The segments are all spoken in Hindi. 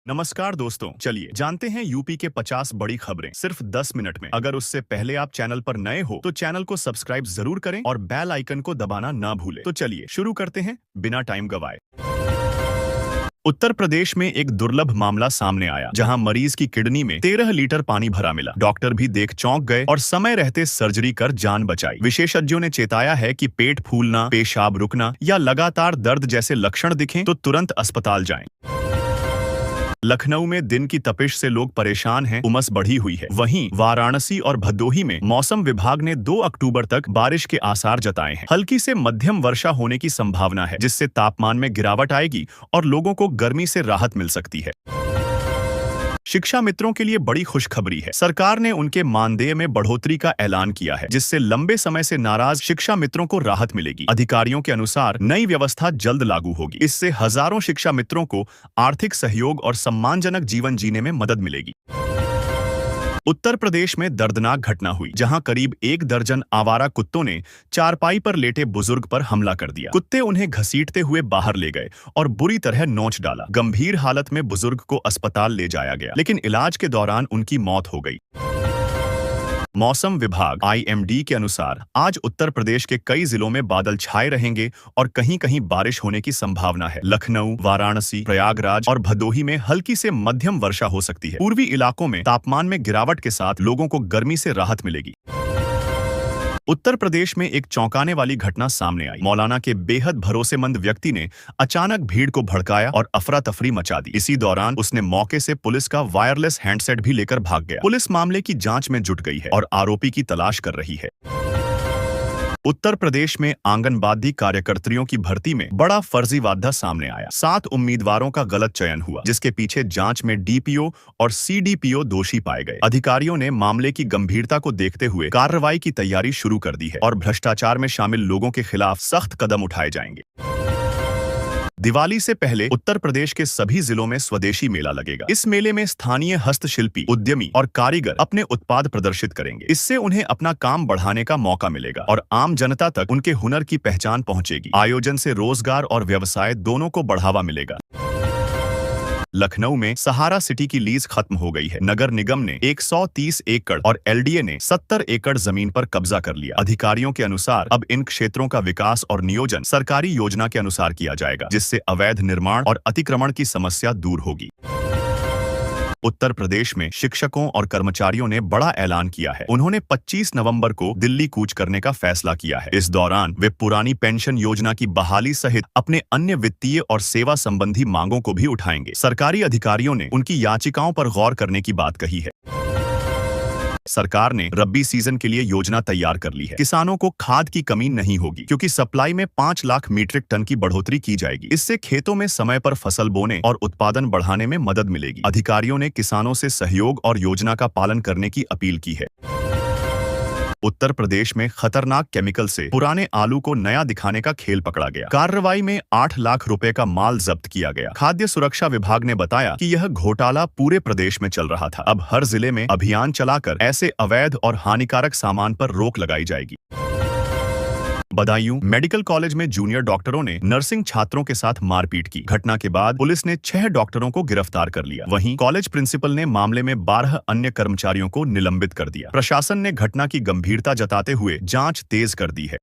नमस्कार दोस्तों, चलिए जानते हैं यूपी के 50 बड़ी खबरें सिर्फ 10 मिनट में। अगर उससे पहले आप चैनल पर नए हो तो चैनल को सब्सक्राइब जरूर करें और बेल आइकन को दबाना ना भूलें। तो चलिए शुरू करते हैं बिना टाइम गवाए। उत्तर प्रदेश में एक दुर्लभ मामला सामने आया, जहां मरीज की किडनी में 13 लीटर पानी भरा मिला। डॉक्टर भी देख चौंक गए और समय रहते सर्जरी कर जान बचाई। विशेषज्ञों ने चेताया है कि पेट फूलना, पेशाब रुकना या लगातार दर्द जैसे लक्षण दिखें तो तुरंत अस्पताल जाएं। लखनऊ में दिन की तपिश से लोग परेशान हैं, उमस बढ़ी हुई है। वहीं वाराणसी और भदोही में मौसम विभाग ने 2 अक्टूबर तक बारिश के आसार जताए हैं। हल्की से मध्यम वर्षा होने की संभावना है, जिससे तापमान में गिरावट आएगी और लोगों को गर्मी से राहत मिल सकती है। शिक्षा मित्रों के लिए बड़ी खुशखबरी है। सरकार ने उनके मानदेय में बढ़ोतरी का ऐलान किया है, जिससे लंबे समय से नाराज शिक्षा मित्रों को राहत मिलेगी। अधिकारियों के अनुसार नई व्यवस्था जल्द लागू होगी। इससे हजारों शिक्षा मित्रों को आर्थिक सहयोग और सम्मानजनक जीवन जीने में मदद मिलेगी। उत्तर प्रदेश में दर्दनाक घटना हुई, जहां करीब 1 दर्जन आवारा कुत्तों ने चारपाई पर लेटे बुजुर्ग पर हमला कर दिया। कुत्ते उन्हें घसीटते हुए बाहर ले गए और बुरी तरह नोच डाला। गंभीर हालत में बुजुर्ग को अस्पताल ले जाया गया, लेकिन इलाज के दौरान उनकी मौत हो गई। मौसम विभाग (IMD) के अनुसार आज उत्तर प्रदेश के कई जिलों में बादल छाए रहेंगे और कहीं-कहीं बारिश होने की संभावना है। लखनऊ, वाराणसी, प्रयागराज और भदोही में हल्की से मध्यम वर्षा हो सकती है। पूर्वी इलाकों में तापमान में गिरावट के साथ लोगों को गर्मी से राहत मिलेगी। उत्तर प्रदेश में एक चौंकाने वाली घटना सामने आई। मौलाना के बेहद भरोसेमंद व्यक्ति ने अचानक भीड़ को भड़काया और अफरा तफरी मचा दी। इसी दौरान उसने मौके से पुलिस का वायरलेस हैंडसेट भी लेकर भाग गया। पुलिस मामले की जांच में जुट गई है और आरोपी की तलाश कर रही है। उत्तर प्रदेश में आंगनबाड़ी कार्यकर्तियों की भर्ती में बड़ा फर्जी वादा सामने आया। 7 उम्मीदवारों का गलत चयन हुआ, जिसके पीछे जांच में DPO और CDPO दोषी पाए गए। अधिकारियों ने मामले की गंभीरता को देखते हुए कार्रवाई की तैयारी शुरू कर दी है और भ्रष्टाचार में शामिल लोगों के खिलाफ सख्त कदम उठाए जाएंगे। दिवाली से पहले उत्तर प्रदेश के सभी जिलों में स्वदेशी मेला लगेगा। इस मेले में स्थानीय हस्तशिल्पी, उद्यमी और कारीगर अपने उत्पाद प्रदर्शित करेंगे। इससे उन्हें अपना काम बढ़ाने का मौका मिलेगा और आम जनता तक उनके हुनर की पहचान पहुंचेगी। आयोजन से रोजगार और व्यवसाय दोनों को बढ़ावा मिलेगा। लखनऊ में सहारा सिटी की लीज खत्म हो गई है। नगर निगम ने 130 एकड़ और LDA ने 70 एकड़ जमीन पर कब्जा कर लिया। अधिकारियों के अनुसार अब इन क्षेत्रों का विकास और नियोजन सरकारी योजना के अनुसार किया जाएगा, जिससे अवैध निर्माण और अतिक्रमण की समस्या दूर होगी। उत्तर प्रदेश में शिक्षकों और कर्मचारियों ने बड़ा ऐलान किया है। उन्होंने 25 नवंबर को दिल्ली कूच करने का फैसला किया है। इस दौरान वे पुरानी पेंशन योजना की बहाली सहित अपने अन्य वित्तीय और सेवा संबंधी मांगों को भी उठाएंगे। सरकारी अधिकारियों ने उनकी याचिकाओं पर गौर करने की बात कही है। सरकार ने रब्बी सीजन के लिए योजना तैयार कर ली है। किसानों को खाद की कमी नहीं होगी, क्योंकि सप्लाई में 5 लाख मीट्रिक टन की बढ़ोतरी की जाएगी। इससे खेतों में समय पर फसल बोने और उत्पादन बढ़ाने में मदद मिलेगी। अधिकारियों ने किसानों से सहयोग और योजना का पालन करने की अपील की है। उत्तर प्रदेश में खतरनाक केमिकल से पुराने आलू को नया दिखाने का खेल पकड़ा गया। कार्रवाई में 8 लाख रुपए का माल जब्त किया गया। खाद्य सुरक्षा विभाग ने बताया कि यह घोटाला पूरे प्रदेश में चल रहा था। अब हर जिले में अभियान चलाकर ऐसे अवैध और हानिकारक सामान पर रोक लगाई जाएगी। बदायूं मेडिकल कॉलेज में जूनियर डॉक्टरों ने नर्सिंग छात्रों के साथ मारपीट की। घटना के बाद पुलिस ने 6 डॉक्टरों को गिरफ्तार कर लिया। वहीं कॉलेज प्रिंसिपल ने मामले में 12 अन्य कर्मचारियों को निलंबित कर दिया। प्रशासन ने घटना की गंभीरता जताते हुए जांच तेज कर दी है।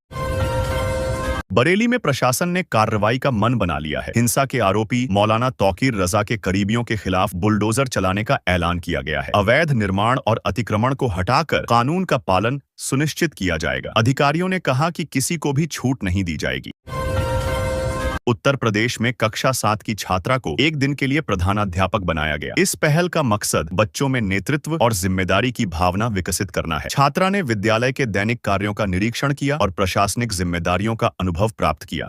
बरेली में प्रशासन ने कार्रवाई का मन बना लिया है। हिंसा के आरोपी मौलाना तौकीर रजा के करीबियों के खिलाफ बुलडोजर चलाने का ऐलान किया गया है। अवैध निर्माण और अतिक्रमण को हटाकर कानून का पालन सुनिश्चित किया जाएगा। अधिकारियों ने कहा कि किसी को भी छूट नहीं दी जाएगी। उत्तर प्रदेश में कक्षा 7 की छात्रा को एक दिन के लिए प्रधानाध्यापक बनाया गया। इस पहल का मकसद बच्चों में नेतृत्व और जिम्मेदारी की भावना विकसित करना है। छात्रा ने विद्यालय के दैनिक कार्यों का निरीक्षण किया और प्रशासनिक जिम्मेदारियों का अनुभव प्राप्त किया।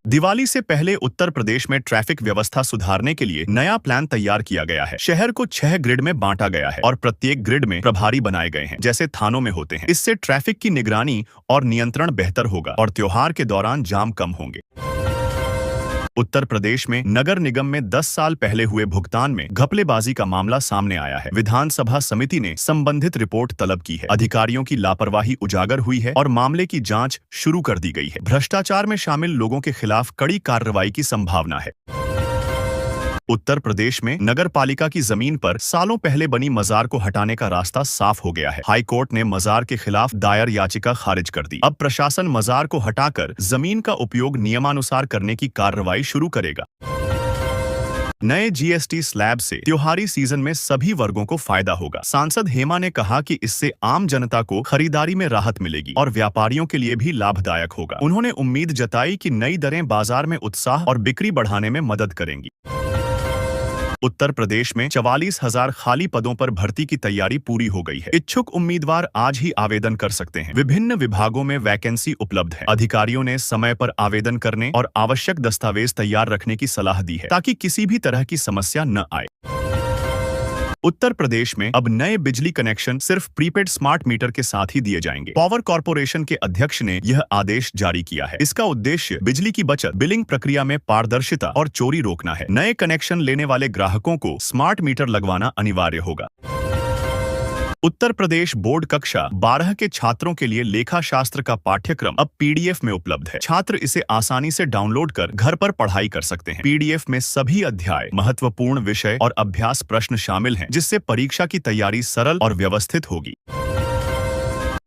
दिवाली से पहले उत्तर प्रदेश में ट्रैफिक व्यवस्था सुधारने के लिए नया प्लान तैयार किया गया है। शहर को 6 ग्रिड में बांटा गया है और प्रत्येक ग्रिड में प्रभारी बनाए गए हैं, जैसे थानों में होते हैं। इससे ट्रैफिक की निगरानी और नियंत्रण बेहतर होगा और त्योहार के दौरान जाम कम होंगे। उत्तर प्रदेश में नगर निगम में 10 साल पहले हुए भुगतान में घपलेबाजी का मामला सामने आया है। विधानसभा समिति ने संबंधित रिपोर्ट तलब की है। अधिकारियों की लापरवाही उजागर हुई है और मामले की जांच शुरू कर दी गई है। भ्रष्टाचार में शामिल लोगों के खिलाफ कड़ी कार्रवाई की संभावना है। उत्तर प्रदेश में नगर पालिका की जमीन पर सालों पहले बनी मजार को हटाने का रास्ता साफ हो गया है। हाई कोर्ट ने मजार के खिलाफ दायर याचिका खारिज कर दी। अब प्रशासन मजार को हटाकर जमीन का उपयोग नियमानुसार करने की कार्रवाई शुरू करेगा। नए जीएसटी स्लैब से त्योहारी सीजन में सभी वर्गों को फायदा होगा। सांसद हेमा ने कहा कि इससे आम जनता को खरीदारी में राहत मिलेगी और व्यापारियों के लिए भी लाभदायक होगा। उन्होंने उम्मीद जताई कि नई दरें बाजार में उत्साह और बिक्री बढ़ाने में मदद करेंगी। उत्तर प्रदेश में 44,000 खाली पदों पर भर्ती की तैयारी पूरी हो गई है। इच्छुक उम्मीदवार आज ही आवेदन कर सकते हैं। विभिन्न विभागों में वैकेंसी उपलब्ध है। अधिकारियों ने समय पर आवेदन करने और आवश्यक दस्तावेज तैयार रखने की सलाह दी है ताकि किसी भी तरह की समस्या न आए। उत्तर प्रदेश में अब नए बिजली कनेक्शन सिर्फ प्रीपेड स्मार्ट मीटर के साथ ही दिए जाएंगे। पावर कॉर्पोरेशन के अध्यक्ष ने यह आदेश जारी किया है। इसका उद्देश्य बिजली की बचत, बिलिंग प्रक्रिया में पारदर्शिता और चोरी रोकना है। नए कनेक्शन लेने वाले ग्राहकों को स्मार्ट मीटर लगवाना अनिवार्य होगा। उत्तर प्रदेश बोर्ड कक्षा 12 के छात्रों के लिए लेखा शास्त्र का पाठ्यक्रम अब पीडीएफ में उपलब्ध है। छात्र इसे आसानी से डाउनलोड कर घर पर पढ़ाई कर सकते हैं। पीडीएफ में सभी अध्याय, महत्वपूर्ण विषय और अभ्यास प्रश्न शामिल हैं, जिससे परीक्षा की तैयारी सरल और व्यवस्थित होगी।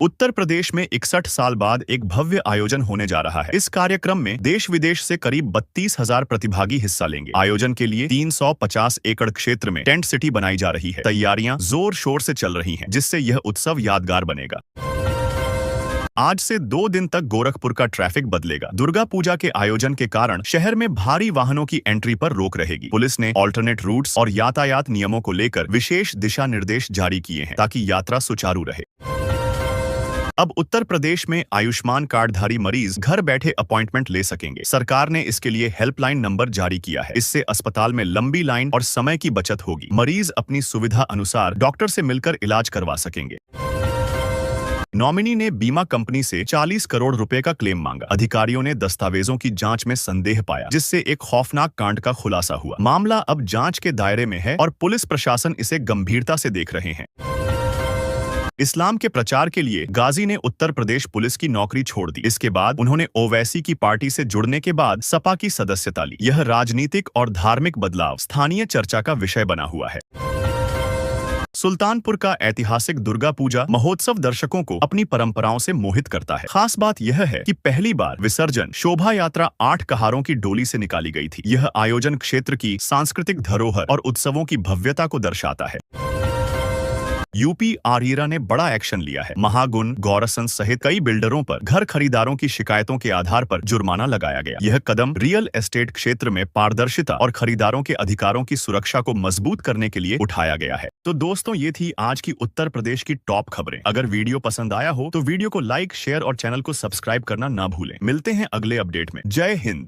उत्तर प्रदेश में 61 साल बाद एक भव्य आयोजन होने जा रहा है। इस कार्यक्रम में देश विदेश से करीब 32,000 प्रतिभागी हिस्सा लेंगे। आयोजन के लिए 350 एकड़ क्षेत्र में टेंट सिटी बनाई जा रही है। तैयारियां जोर शोर से चल रही हैं, जिससे यह उत्सव यादगार बनेगा। आज से 2 दिन तक गोरखपुर का ट्रैफिक बदलेगा। दुर्गा पूजा के आयोजन के कारण शहर में भारी वाहनों की एंट्री पर रोक रहेगी। पुलिस ने ऑल्टरनेट रूट्स और यातायात नियमों को लेकर विशेष दिशा निर्देश जारी किए हैं ताकि यात्रा सुचारू रहे। अब उत्तर प्रदेश में आयुष्मान कार्डधारी मरीज घर बैठे अपॉइंटमेंट ले सकेंगे। सरकार ने इसके लिए हेल्पलाइन नंबर जारी किया है। इससे अस्पताल में लंबी लाइन और समय की बचत होगी। मरीज अपनी सुविधा अनुसार डॉक्टर से मिलकर इलाज करवा सकेंगे। नॉमिनी ने बीमा कंपनी से 40 करोड़ रुपए का क्लेम मांगा। अधिकारियों ने दस्तावेजों की जांच में संदेह पाया, जिससे एक खौफनाक कांड का खुलासा हुआ। मामला अब जांच के दायरे में है और पुलिस प्रशासन इसे गंभीरता से देख रहे हैं। इस्लाम के प्रचार के लिए गाजी ने उत्तर प्रदेश पुलिस की नौकरी छोड़ दी। इसके बाद उन्होंने ओवैसी की पार्टी से जुड़ने के बाद सपा की सदस्यता ली। यह राजनीतिक और धार्मिक बदलाव स्थानीय चर्चा का विषय बना हुआ है। सुल्तानपुर का ऐतिहासिक दुर्गा पूजा महोत्सव दर्शकों को अपनी परंपराओं से मोहित करता है। खास बात यह है कि पहली बार विसर्जन शोभा यात्रा 8 कहारों की डोली से निकाली गई थी। यह आयोजन क्षेत्र की सांस्कृतिक धरोहर और उत्सवों की भव्यता को दर्शाता है। यूपी आरईरा ने बड़ा एक्शन लिया है। महागुन, गौरसन सहित कई बिल्डरों पर घर खरीदारों की शिकायतों के आधार पर जुर्माना लगाया गया। यह कदम रियल एस्टेट क्षेत्र में पारदर्शिता और खरीदारों के अधिकारों की सुरक्षा को मजबूत करने के लिए उठाया गया है। तो दोस्तों, ये थी आज की उत्तर प्रदेश की टॉप खबरें। अगर वीडियो पसंद आया हो तो वीडियो को लाइक, शेयर और चैनल को सब्सक्राइब करना ना भूलें। मिलते हैं अगले अपडेट में। जय हिंद।